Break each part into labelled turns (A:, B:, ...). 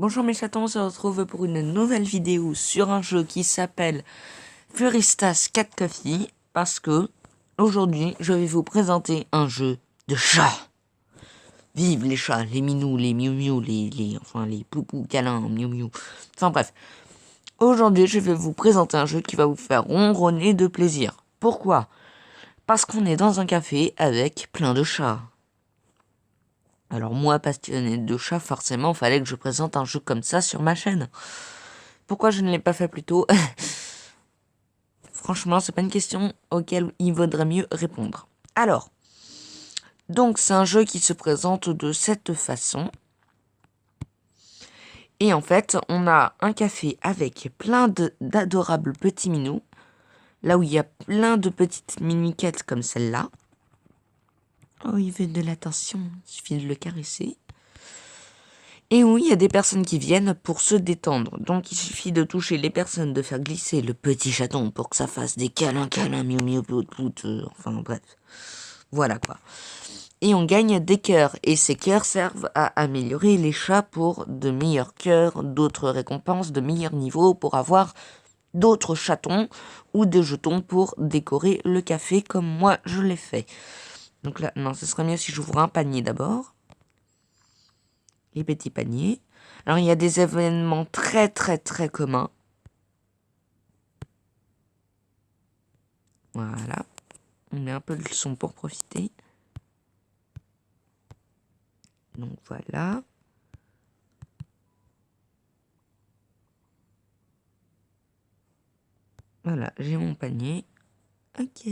A: Bonjour mes chatons, on se retrouve pour une nouvelle vidéo sur un jeu qui s'appelle Furistas Cat Coffee parce que aujourd'hui je vais vous présenter un jeu de chat. Vive les chats, les minous, les miou-miou, les poupous câlins, miou-miou. Enfin bref, aujourd'hui je vais vous présenter un jeu qui va vous faire ronronner de plaisir. Pourquoi? Parce qu'on est dans un café avec plein de chats. Alors moi, passionné de chats, forcément, fallait que je présente un jeu comme ça sur ma chaîne. Pourquoi je ne l'ai pas fait plus tôt? Franchement, c'est pas une question auquel il vaudrait mieux répondre. Alors, donc c'est un jeu qui se présente de cette façon. Et en fait, on a un café avec plein d'adorables petits minous. Là où il y a plein de petites miniquettes comme celle-là. Oh, il veut de l'attention, il suffit de le caresser. Et oui, il y a des personnes qui viennent pour se détendre. Donc il suffit de toucher les personnes, de faire glisser le petit chaton pour que ça fasse des câlins, miou miou, pout pout, enfin bref. Voilà quoi. Et on gagne des cœurs. Et ces cœurs servent à améliorer les chats pour de meilleurs cœurs, d'autres récompenses, de meilleurs niveaux, pour avoir d'autres chatons ou des jetons pour décorer le café comme moi je l'ai fait. Donc là, non, ce serait mieux si j'ouvre un panier d'abord. Les petits paniers. Alors, il y a des événements très communs. Voilà. On met un peu de son pour profiter. Donc, voilà. Voilà, j'ai mon panier. Ok.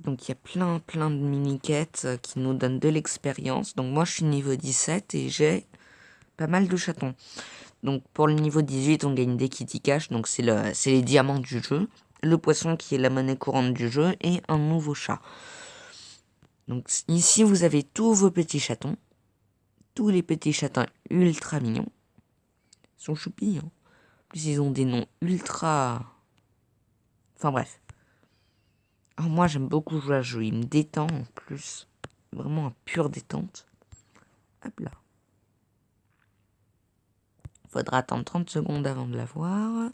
A: Donc, il y a plein de mini-quêtes qui nous donnent de l'expérience. Donc, moi, je suis niveau 17 et j'ai pas mal de chatons. Donc, pour le niveau 18, on gagne des kitty cash. Donc, c'est les diamants du jeu. Le poisson qui est la monnaie courante du jeu. Et un nouveau chat. Donc, ici, vous avez tous vos petits chatons. Tous les petits chatons ultra mignons. Ils sont choupis, hein. En plus, ils ont des noms ultra... Enfin, bref. Alors, moi, j'aime beaucoup jouer à ce jeu. Il me détend, en plus. Vraiment un pure détente. Hop là. Faudra attendre 30 secondes avant de la voir.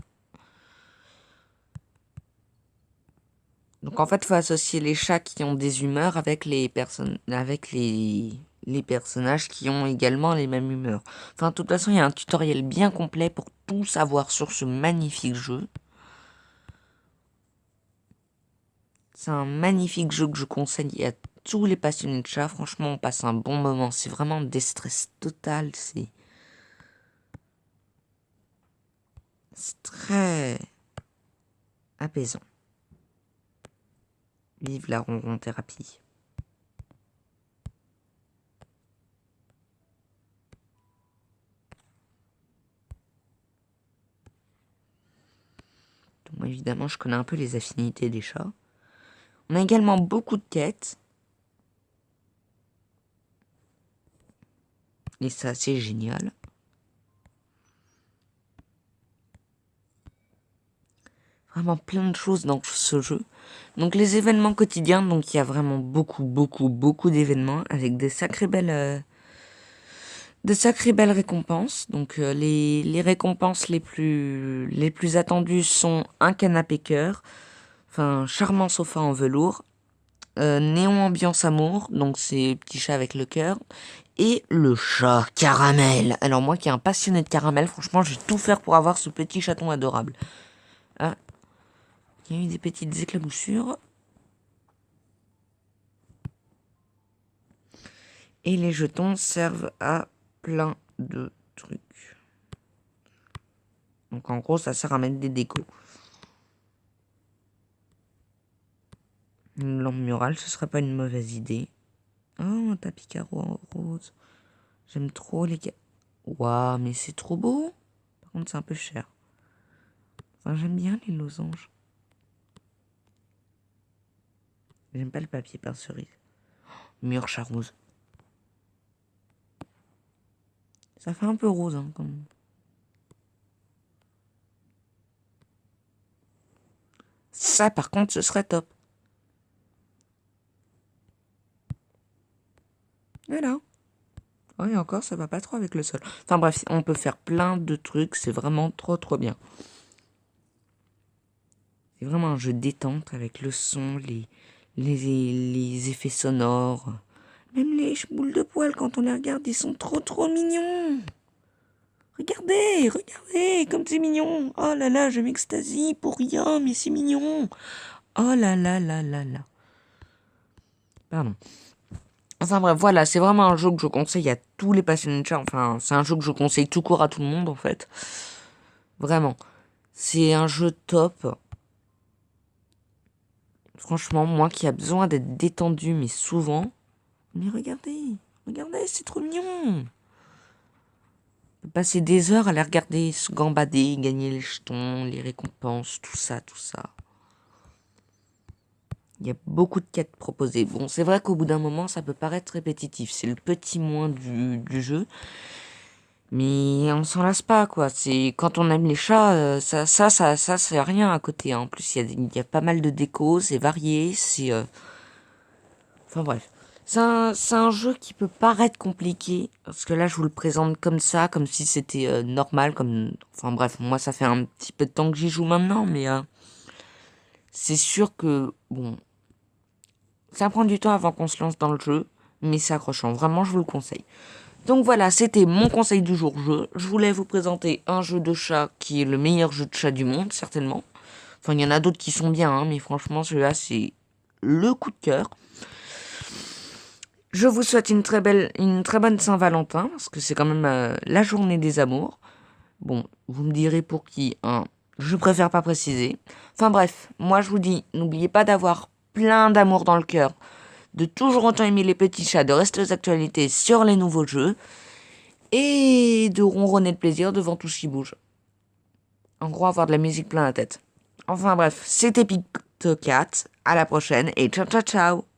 A: Donc en fait, il faut associer les chats qui ont des humeurs avec les personnes, avec les personnages qui ont également les mêmes humeurs. Enfin, de toute façon, il y a un tutoriel bien complet pour tout savoir sur ce magnifique jeu. C'est un magnifique jeu que je conseille à tous les passionnés de chats. Franchement, on passe un bon moment. C'est vraiment des stress total. C'est très apaisant. Vive la ronron thérapie. Donc, moi, évidemment, je connais un peu les affinités des chats. On a également beaucoup de quêtes. Et ça, c'est génial. Vraiment plein de choses dans ce jeu. Donc les événements quotidiens, donc il y a vraiment beaucoup d'événements avec des sacrées belles récompenses. Donc les récompenses les plus attendues sont un canapé cœur, enfin charmant sofa en velours, néon ambiance amour, donc c'est petit chat avec le cœur, et le chat caramel. Alors moi qui est un passionné de caramel, franchement je vais tout faire pour avoir ce petit chaton adorable. Ah, il y a eu des petites éclaboussures. Et les jetons servent à plein de trucs. Donc en gros, ça sert à mettre des décos. Une lampe murale, ce serait pas une mauvaise idée. Oh, un tapis carreau en rose. J'aime trop les... Waouh, mais c'est trop beau. Par contre, c'est un peu cher. Enfin, j'aime bien les losanges. J'aime pas le papier peint cerise. Mur chat rose. Ça fait un peu rose, hein, quand même. Ça, par contre, ce serait top. Voilà. Oh, et encore, ça va pas trop avec le sol. Enfin bref, on peut faire plein de trucs. C'est vraiment trop bien. C'est vraiment un jeu détente avec le son, les effets sonores. Même les boules de poils, quand on les regarde, ils sont trop mignons. Regardez, comme c'est mignon. Oh là là, je m'extasie pour rien, mais c'est mignon. Oh là là là là là. Pardon. Enfin bref, voilà, c'est vraiment un jeu que je conseille à tous les passionnés de chat. Enfin, c'est un jeu que je conseille tout court à tout le monde, en fait. Vraiment. C'est un jeu top. Franchement, moi qui a besoin d'être détendu, mais souvent. Mais regardez, c'est trop mignon. On peut passer des heures à les regarder se gambader, gagner les jetons, les récompenses, tout ça. Il y a beaucoup de quêtes proposées. Bon, c'est vrai qu'au bout d'un moment, ça peut paraître répétitif. C'est le petit moins du jeu. Mais on s'en lasse pas, quoi. C'est quand on aime les chats, ça, c'est rien à côté, hein. En plus, il y a pas mal de déco, c'est varié, enfin bref. C'est un jeu qui peut paraître compliqué, parce que là, je vous le présente comme ça, comme si c'était normal, comme... Enfin bref, moi, ça fait un petit peu de temps que j'y joue maintenant, mais c'est sûr que, bon, ça prend du temps avant qu'on se lance dans le jeu, mais c'est accrochant. Vraiment, je vous le conseille. Donc voilà, c'était mon conseil du jour jeu. Je voulais vous présenter un jeu de chat qui est le meilleur jeu de chat du monde, certainement. Enfin, il y en a d'autres qui sont bien, hein, mais franchement, celui-là, c'est le coup de cœur. Je vous souhaite une très bonne Saint-Valentin, parce que c'est quand même la journée des amours. Bon, vous me direz pour qui, hein. Je préfère pas préciser. Enfin bref, moi je vous dis, n'oubliez pas d'avoir plein d'amour dans le cœur, de toujours autant aimer les petits chats, de rester aux actualités sur les nouveaux jeux, et de ronronner de plaisir devant tout ce qui bouge. En gros, avoir de la musique plein la tête. Enfin bref, c'était Pictocat, à la prochaine, et ciao ciao ciao.